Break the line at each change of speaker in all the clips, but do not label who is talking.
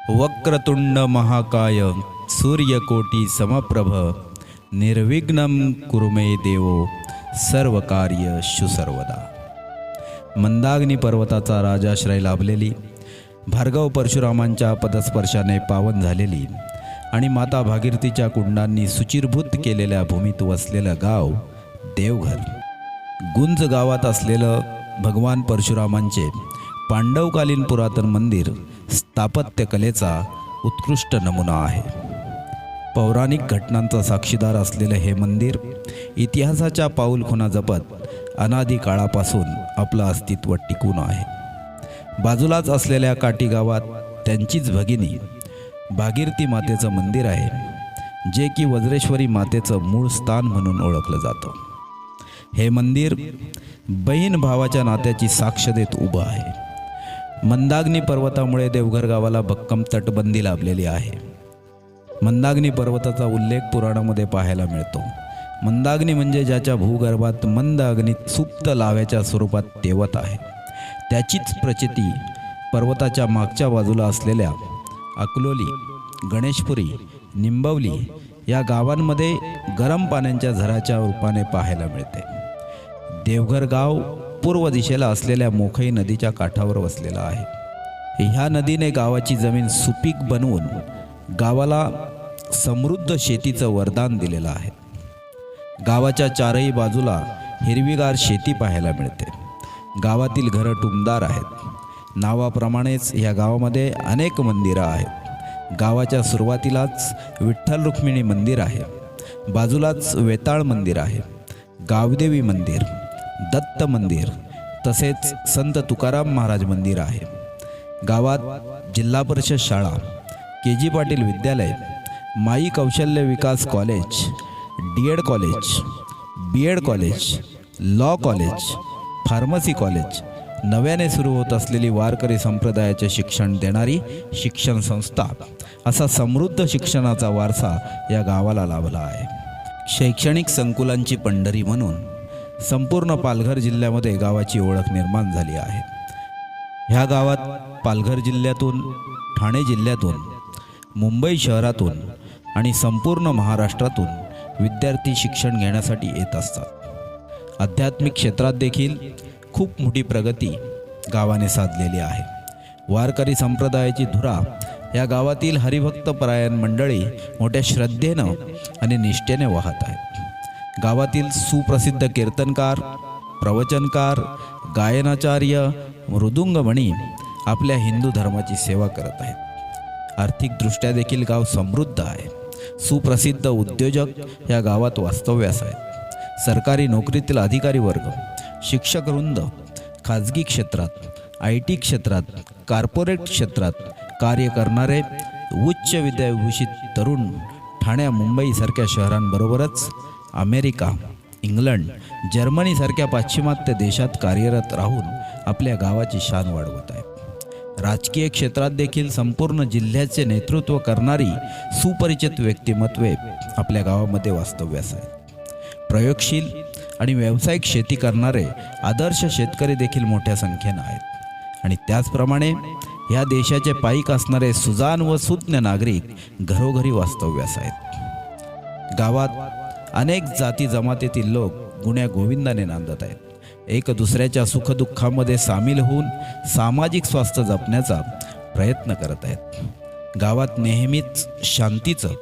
वक्रतुंड महाकाय सूर्यकोटी समप्रभ निर्विघ्नं कुरु मे देवो सर्वकार्येषु सर्वदा। मंदाग्नी पर्वताचा राजाश्रय लाभलेली, भार्गव परशुरामांच्या पदस्पर्शाने पावन झालेली आणि माता भागीरथीच्या कुंडांनी सुचिरभूत केलेल्या भूमीत वसलेलं गाव देवघर। गुंज गावात असलेलं भगवान परशुरामांचे पांडवकालीन पुरातन मंदिर स्थापत्यकलेचा उत्कृष्ट नमुना आहे। पौराणिक घटनांचा साक्षीदार असलेले हे मंदिर इतिहासाच्या पाऊलखुणा जपत अनादी काळापासून आपलं अस्तित्व टिकून आहे। बाजूलाच असलेल्या काटी गावात त्यांचीच भगिनी भागीरथी मातेचं मंदिर आहे, जे की वज्रेश्वरी मातेचं मूळ स्थान म्हणून ओळखलं जातं। हे मंदिर बहीण भावाच्या नात्याची साक्ष देत उभं आहे। मंदाग्नी पर्वतामुळे देवघर गावाला भक्कम तटबंदी लाभलेली आहे। मंदाग्नी पर्वताचा उल्लेख पुराणामध्ये पाहायला मिळतो। मंदाग्नी म्हणजे ज्याच्या भूगर्भात मंद अग्नीत सुप्त लाव्याच्या स्वरूपात तेवत आहे, त्याचीच प्रचिती पर्वताच्या मागच्या बाजूला असलेल्या अकलोली, गणेशपुरी, निंबवली या गावांमध्ये गरम पाण्याच्या झऱ्याच्या रूपाने पाहायला मिळते। देवघर गाव पूर्व दिशेला असलेल्या मोखई नदीच्या काठावर वसलेला आहे। ह्या नदीने गावाची जमीन सुपीक बनवून गावाला समृद्ध शेतीचं वरदान दिलेलं आहे। गावाच्या चारही बाजूला हिरवीगार शेती पाहायला मिळते। गावातील घरं टुमदार आहेत। नावाप्रमाणेच या गावामध्ये अनेक मंदिरं आहेत। गावाच्या सुरुवातीलाच विठ्ठल रुक्मिणी मंदिर आहे, बाजूलाच वेताळ मंदिर आहे, गावदेवी मंदिर, दत्त मंदिर तसेच संत तुकाराम महाराज मंदिर आहे। गावात जिल्हा परिषद शाळा, KG. Patil Vidyalaya, Mai Kaushalya Vikas college, D Ed. College, B Ed. College, law college, pharmacy college, नव्याने सुरू होत असलेली वारकरी संप्रदायाचे शिक्षण देणारी शिक्षण संस्था असा समृद्ध शिक्षणाचा वारसा या गावाला लाभला आहे। शैक्षणिक संकुलांची पंढरी म्हणून संपूर्ण पालघर जिल्ह्यामध्ये गावाची ओळख निर्माण झाली आहे। ह्या गावात पालघर जिल्ह्यातून, ठाणे जिल्ह्यातून, मुंबई शहरातून आणि संपूर्ण महाराष्ट्रातून विद्यार्थी शिक्षण घेण्यासाठी येत असतात। आध्यात्मिक क्षेत्रात देखील खूप मोठी प्रगती गावाने साधलेली आहे। वारकरी संप्रदायाची धुरा या गावातील हरिभक्त परायण मंडळी मोठ्या श्रद्धेनं आणि निष्ठेने वाहत आहेत। गावातील सुप्रसिद्ध कीर्तनकार, प्रवचनकार, गायनाचार्य, मृदुंगमणी आपल्या हिंदू धर्माची सेवा करत आहेत। आर्थिकदृष्ट्या देखील गाव समृद्ध आहे। सुप्रसिद्ध उद्योजक या गावात वास्तव्यास आहेत। सरकारी नोकरीतील अधिकारी वर्ग, शिक्षक वृंद, खाजगी क्षेत्रात, IT क्षेत्रात, कॉर्पोरेट क्षेत्रात कार्य करणारे उच्च विद्याविभूषित तरुण ठाणे, मुंबईसारख्या शहरांबरोबरच अमेरिका, इंग्लंड, जर्मनीसारख्या पाश्चिमात्य देशात कार्यरत राहून आपल्या गावाची शान वाढवत आहेत। राजकीय क्षेत्रात देखील संपूर्ण जिल्ह्याचे नेतृत्व करणारी सुपरिचित व्यक्तिमत्वे आपल्या गावामध्ये वास्तव्यास आहेत। प्रयोगशील आणि व्यावसायिक शेती करणारे आदर्श शेतकरी देखील मोठ्या संख्येने आहेत आणि त्याचप्रमाणे ह्या देशाचे पाईक असणारे सुजाण व सुज्ञ नागरिक घरोघरी वास्तव्यास आहेत। गावात अनेक जाती जमातीतील लोक गुण्या गोविंदाने नांदत आहेत। एक दुसऱ्याच्या सुखदुःखामध्ये सामील होऊन सामाजिक स्वास्थ्य जपण्याचा प्रयत्न करत आहेत। गावात नेहमीच शांतीचं,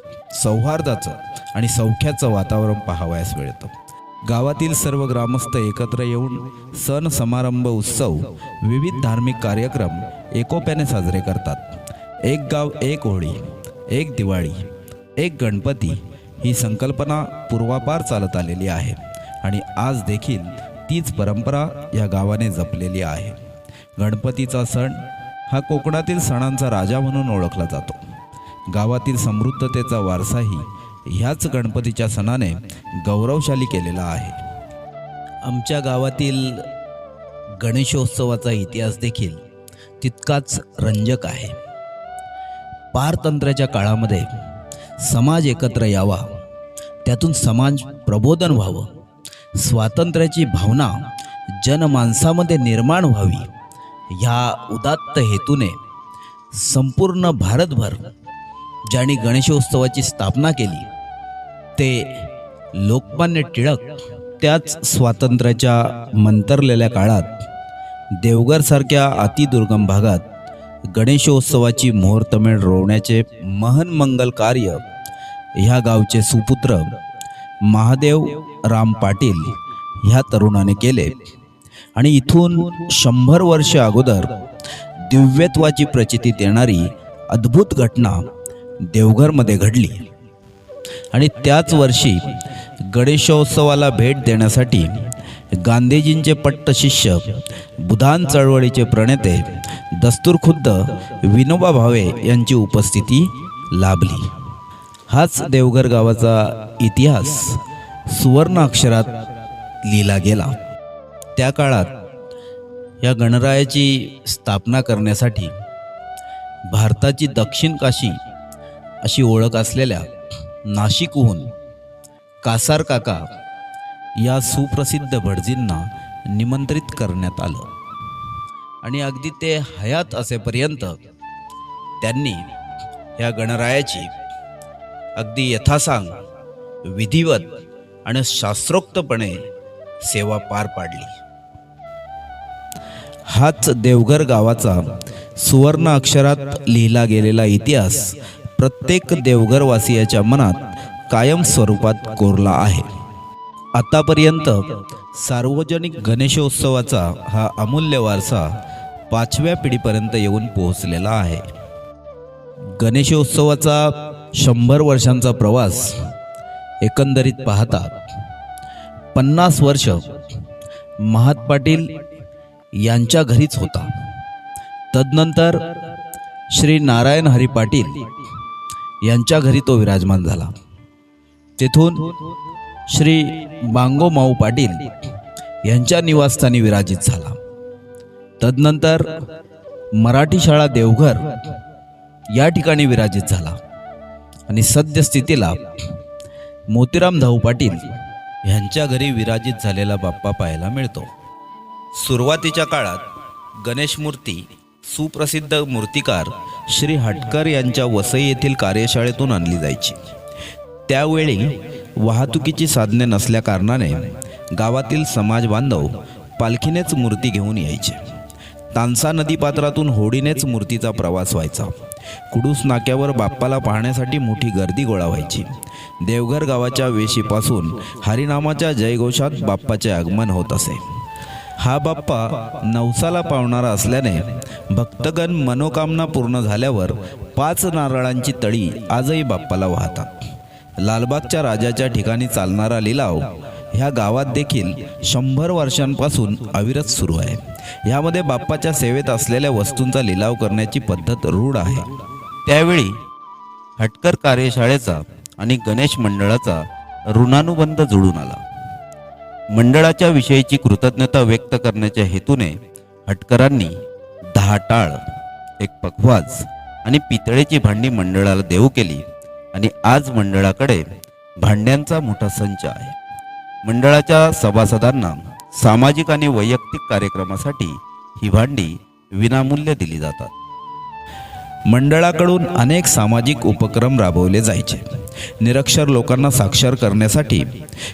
सौहार्दाचं आणि सौख्याचं वातावरण पाहावयास मिळतं। गावातील सर्व ग्रामस्थ एकत्र येऊन सण समारंभ, उत्सव, विविध धार्मिक कार्यक्रम एकोप्याने साजरे करतात। एक गाव एक होळी, एक दिवाळी, एक गणपती ही संकल्पना पूर्वापार चालत आलेली आहे आणि आज देखील तीच परंपरा या गावाने जपलेली आहे। गणपतीचा सण हा कोकणातील सणांचा राजा म्हणून ओळखला जातो। गावातील समृद्धतेचा वारसाही ह्याच गणपतीच्या सणाने गौरवशाली केलेला आहे। आमच्या गावातील गणेशोत्सवाचा इतिहास देखील तितकाच रंजक आहे। पारतंत्र्याच्या काळामध्ये समाज एकत्र यावा, त्यातून समाज प्रबोधन व्हावं, स्वातंत्र्याची भावना जनमानसामध्ये निर्माण व्हावी, ह्या उदात्त हेतूने संपूर्ण भारतभर ज्यांनी गणेशोत्सवाची स्थापना केली ते लोकमान्य टिळक त्याच स्वातंत्र्याच्या मंतरलेल्या काळात देवघरसारख्या अतिदुर्गम भागात गणेशोत्सवाची मुहूर्तमेढ रोवण्याचे महन मंगल कार्य ह्या गावचे सुपुत्र महादेव राम पाटील ह्या तरुणाने केले आणि इथून 100 वर्ष अगोदर दिव्यत्वाची प्रचिती देणारी अद्भुत घटना देवघरमध्ये घडली आणि त्याच वर्षी गणेशोत्सवाला भेट देण्यासाठी गांधीजींचे पट्ट शिष्य बुधान चळवळीचे प्रणेते दस्तूरखुद्द विनोबा भावे यांची उपस्थिती लाभली. हाच देवघर गावाचा इतिहास सुवर्ण अक्षरात लिहिला गेला. त्या काळात या गणरायाची स्थापना करण्यासाठी भारताची दक्षिण काशी अशी ओळख असलेल्या नाशिकहून कासार काका या सुप्रसिद्ध भटजींना निमंत्रित करण्यात आलं आणि अगदी ते हयात असेपर्यंत त्यांनी या गणरायाची अगदी यथासांग विधिवत आणि शास्त्रोक्तपणे सेवा पार पाडली. हाच देवघर गावाचा सुवर्ण अक्षरात लिहिला गेलेला इतिहास प्रत्येक देवघरवासियाच्या मनात कायम स्वरूपात कोरला आहे. आतापर्यंत सार्वजनिक गणेशोत्सवाचा हा अमूल्य वारसा 5व्या पिढीपर्यंत येऊन पोहोचलेला आहे. गणेशोत्सवाचा 100 वर्षांचा प्रवास एकंदरीत पाहता 50 वर्ष महात पाटील यांच्या घरीच होता. तदनंतर श्री नारायण हरी पाटील यांच्या घरी तो विराजमान झाला. तेथून श्री बांगो माऊ पाटील यांच्या निवासस्थानी विराजित झाला. तदनंतर मराठी शाळा देवघर या ठिकाणी विराजित झाला आणि सद्यस्थितीला मोतीराम धाऊ पाटील यांच्या घरी विराजित झालेला बाप्पा पाहायला मिळतो. सुरुवातीच्या काळात गणेश मूर्ती सुप्रसिद्ध मूर्तिकार श्री हटकर यांच्या वसई येथील कार्यशाळेतून आणली जायची. त्यावेळी वाहतुकीची साधने नसल्या कारणाने गावातील समाज बांधव पालखीनेच मूर्ती घेऊन यायचे. तानसा नदीपात्रातून होडीनेच मूर्तीचा प्रवास व्हायचा. कुडूस नाक्यावर बाप्पाला पाहण्यासाठी मोठी गर्दी गोळा व्हायची. देवघर गावाच्या वेशीपासून हरिनामाच्या जयघोषात बाप्पाचे आगमन होत असे. हा बाप्पा नवसाला पावणारा असल्याने भक्तगण मनोकामना पूर्ण झाल्यावर 5 नारळांची तळी आजही बाप्पाला वाहतात. लालबागच्या राजाच्या ठिकाणी चालणारा लिलाव ह्या गावात देखील 100 वर्षांपासून अविरत सुरू आहे. यामध्ये बाप्पाच्या सेवेत असलेल्या वस्तूंचा लिलाव करण्याची पद्धत रूढ आहे. त्यावेळी हटकर कार्यशाळेचा आणि गणेश मंडळाचा ऋणानुबंध जुळून आला. मंडळाच्या विषयीची कृतज्ञता व्यक्त करण्याच्या हेतूने हटकरांनी 10 टाळ, 1 पखवाज आणि पितळेची भांडी मंडळाला देऊ केली आणि आज मंडळाकडे भांड्यांचा मोठा संच आहे. मंडळाच्या सभासदांना सामाजिक आणि वैयक्तिक कार्यक्रमासाठी ही भांडी विनामूल्य दिली जातात. मंडळाकडून अनेक सामाजिक उपक्रम राबवले जायचे. निरक्षर लोकांना साक्षर करण्यासाठी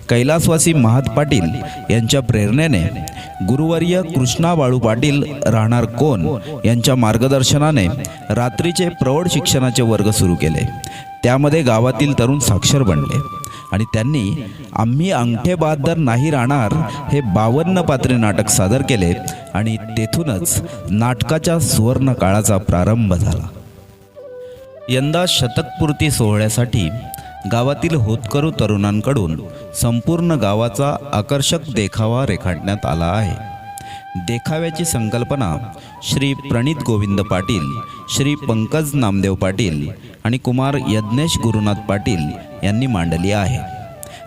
कैलासवासी महात पाटील यांच्या प्रेरणेने गुरुवर्य कृष्णा बाळू पाटील राहणार कोण यांच्या मार्गदर्शनाने रात्रीचे प्रौढ शिक्षणाचे वर्ग सुरू केले. त्यामध्ये गावातील तरुण साक्षर बनले आणि त्यांनी आम्ही अंगठे बहादर नाही राहणार हे 52 पात्री नाटक सादर केले आणि तेथूनच नाटकाच्या सुवर्ण काळाचा प्रारंभ झाला. यंदा शतकपूर्ती सोहळ्यासाठी गावातील होतकरू तरुणांकडून संपूर्ण गावाचा आकर्षक देखावा रेखाटण्यात आला आहे. देखाव्याची संकल्पना श्री प्रणित गोविंद पाटील, श्री पंकज नामदेव पाटील आणि कुमार यज्ञेश गुरुनाथ पाटील यांनी मांडली आहे.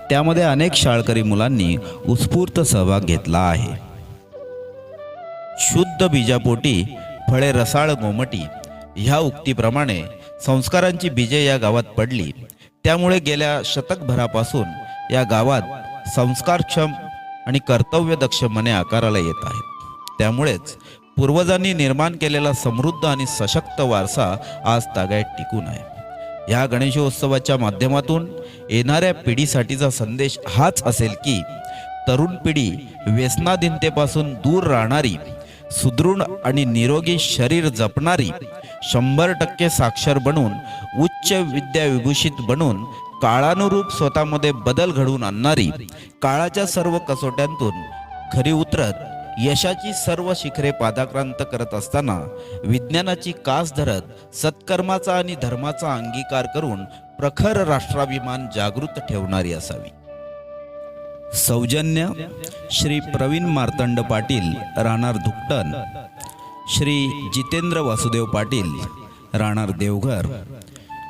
त्यामध्ये अनेक शाळकरी मुलांनी उत्स्फूर्त सहभाग घेतला आहे. शुद्ध बीजापोटी फळे रसाळ गोमटी ह्या उक्तीप्रमाणे संस्कारांची बीजे या गावात पडली. त्यामुळे गेल्या शतकभरापासून या गावात संस्कारक्षम आणि कर्तव्यदक्ष मने आकाराला येत आहेत. त्यामुळेच पूर्वजांनी निर्माण केलेला समृद्ध आणि सशक्त वारसा आज तागायत टिकून आहे। या गणेशोत्सवाच्या माध्यमातून येणाऱ्या पिढीसाठीचा संदेश हाच असेल की तरुण पिढी व्यसनाधीनतेपासून दूर राहणारी, सुदृढ आणि निरोगी शरीर जपणारी, 100% साक्षर बनून, उच्च विद्याविभूषित बनून, काळानुरूप स्वतःमध्ये बदल घडवून आणणारी, काळाच्या सर्व कसोट्यांतून खरी उतरत यशाची सर्व शिखरे पादाक्रांत करत असताना विज्ञानाची कास धरत सत्कर्माचा आणि धर्माचा अंगीकार करून प्रखर राष्ट्राभिमान जागृत ठेवणारी असावी। सौजन्य श्री प्रवीण मार्तंड पाटील, राहणार धुकटण, श्री जितेंद्र वासुदेव पाटील, राहणार देवघर,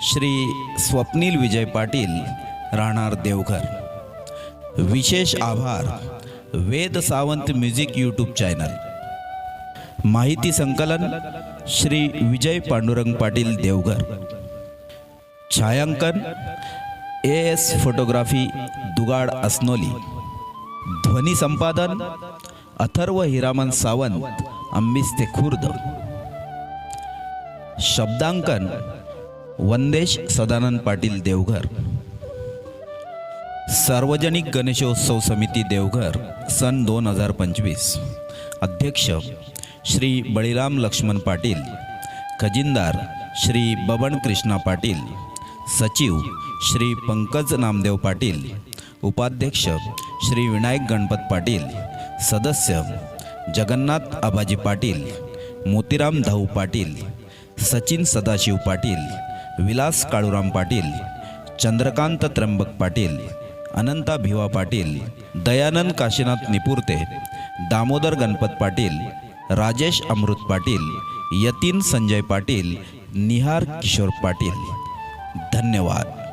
श्री स्वप्नील विजय पाटील, राहणार देवघर। विशेष आभार वेद सावंत म्युझिक यूट्यूब चॅनल। माहिती संकलन श्री विजय पांडुरंग पाटील, देवघर। छायांकन AS फोटोग्राफी, दुगाड, असनोली। ध्वनी संपादन अथर्व हिरामन सावंत, अंबिस्ते, खुर्द। शब्दांकन वंदेश सदानंद पाटील, देवघर। सार्वजनिक गणेशोत्सव समिती, देवघर, सन 2025। अध्यक्ष श्री बळीराम लक्ष्मण पाटील, खजिनदार श्री बबन कृष्णा पाटील, सचिव श्री पंकज नामदेव पाटील, उपाध्यक्ष श्री विनायक गणपत पाटील, सदस्य जगन्नाथ आबाजी पाटील, मोतीराम धाऊ पाटील, सचिन सदाशिव पाटील, विलास काळूराम पाटील, चंद्रकांत त्र्यंबक पाटील, अनंता भिवा पाटील, दयानंद काशीनाथ निपुर्ते, दामोदर गणपत पाटील, राजेश अमृत पाटील, यतीन संजय पाटील, निहार किशोर पाटील। धन्यवाद।